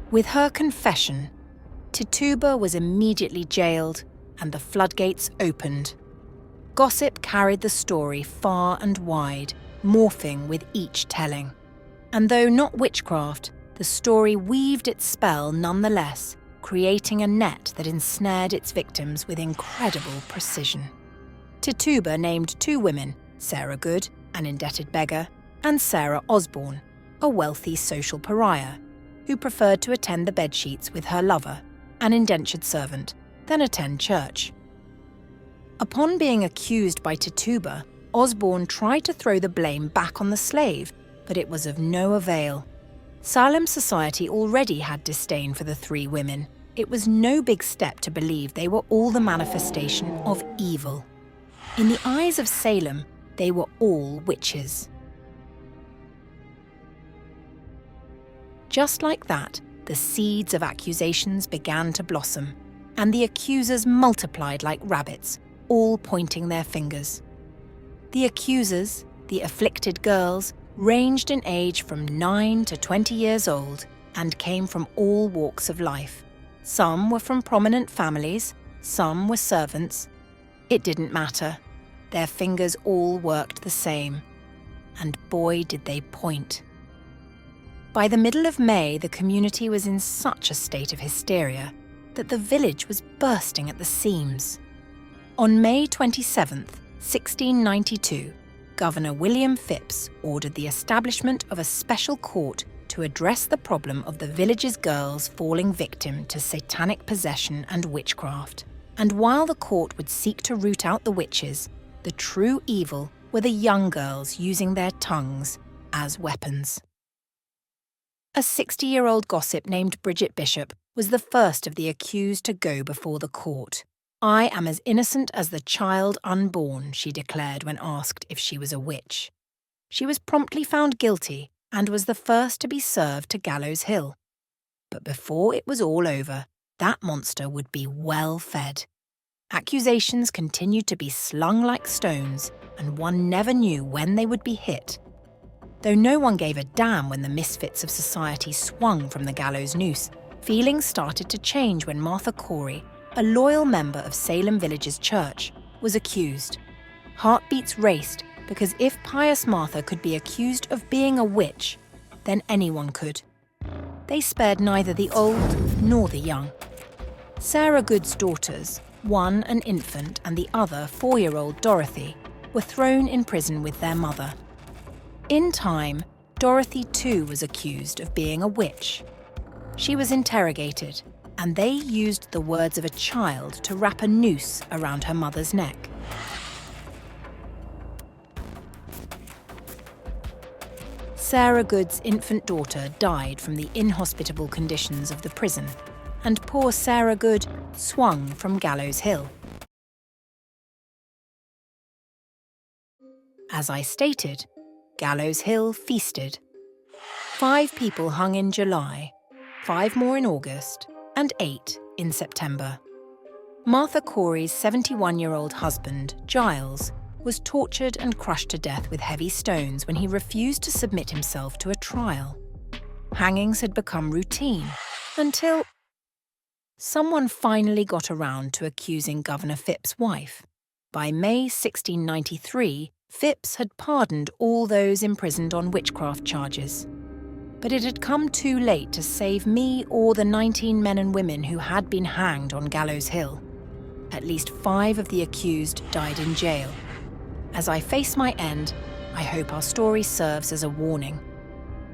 With her confession, Tituba was immediately jailed and the floodgates opened. Gossip carried the story far and wide, morphing with each telling. And though not witchcraft, the story weaved its spell nonetheless, creating a net that ensnared its victims with incredible precision. Tituba named 2 women, Sarah Good, an indebted beggar, and Sarah Osborne, a wealthy social pariah, who preferred to attend the bedsheets with her lover, an indentured servant, than attend church. Upon being accused by Tituba, Osborne tried to throw the blame back on the slave, but it was of no avail. Salem society already had disdain for the 3 women. It was no big step to believe they were all the manifestation of evil. In the eyes of Salem, they were all witches. Just like that, the seeds of accusations began to blossom, and the accusers multiplied like rabbits, all pointing their fingers. The accusers, the afflicted girls, ranged in age from 9 to 20 years old and came from all walks of life. Some were from prominent families, some were servants. It didn't matter. Their fingers all worked the same. And boy, did they point. By the middle of May, the community was in such a state of hysteria that the village was bursting at the seams. On May 27th, 1692, Governor William Phips ordered the establishment of a special court to address the problem of the village's girls falling victim to satanic possession and witchcraft. And while the court would seek to root out the witches, the true evil were the young girls using their tongues as weapons. A 60-year-old gossip named Bridget Bishop was the first of the accused to go before the court. "I am as innocent as the child unborn," she declared when asked if she was a witch. She was promptly found guilty and was the first to be served to Gallows Hill. But before it was all over, that monster would be well fed. Accusations continued to be slung like stones, and one never knew when they would be hit. Though no one gave a damn when the misfits of society swung from the gallows noose, feelings started to change when Martha Corey, a loyal member of Salem Village's church, was accused. Heartbeats raced, because if pious Martha could be accused of being a witch, then anyone could. They spared neither the old nor the young. Sarah Good's daughters, one an infant and the other 4-year-old Dorothy, were thrown in prison with their mother. In time, Dorothy too was accused of being a witch. She was interrogated, and they used the words of a child to wrap a noose around her mother's neck. Sarah Good's infant daughter died from the inhospitable conditions of the prison, and poor Sarah Good swung from Gallows Hill. As I stated, Gallows Hill feasted. 5 people hung in July, 5 more in August, and 8 in September. Martha Corey's 71-year-old husband, Giles, was tortured and crushed to death with heavy stones when he refused to submit himself to a trial. Hangings had become routine until someone finally got around to accusing Governor Phips' wife. By May 1693, Phips had pardoned all those imprisoned on witchcraft charges. But it had come too late to save me or the 19 men and women who had been hanged on Gallows Hill. At least 5 of the accused died in jail. As I face my end, I hope our story serves as a warning.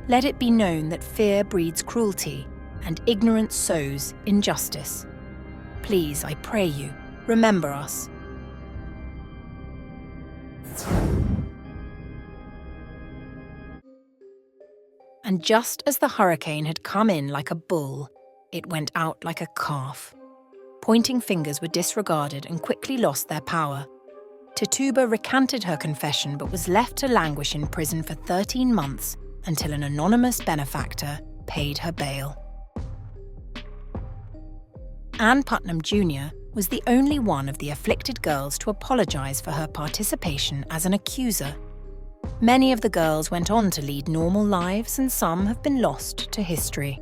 Let it be known that fear breeds cruelty, and ignorance sows injustice. Please, I pray you, remember us. And just as the hurricane had come in like a bull, it went out like a calf. Pointing fingers were disregarded and quickly lost their power. Tituba recanted her confession but was left to languish in prison for 13 months until an anonymous benefactor paid her bail. Anne Putnam Jr. was the only one of the afflicted girls to apologize for her participation as an accuser. Many of the girls went on to lead normal lives, and some have been lost to history.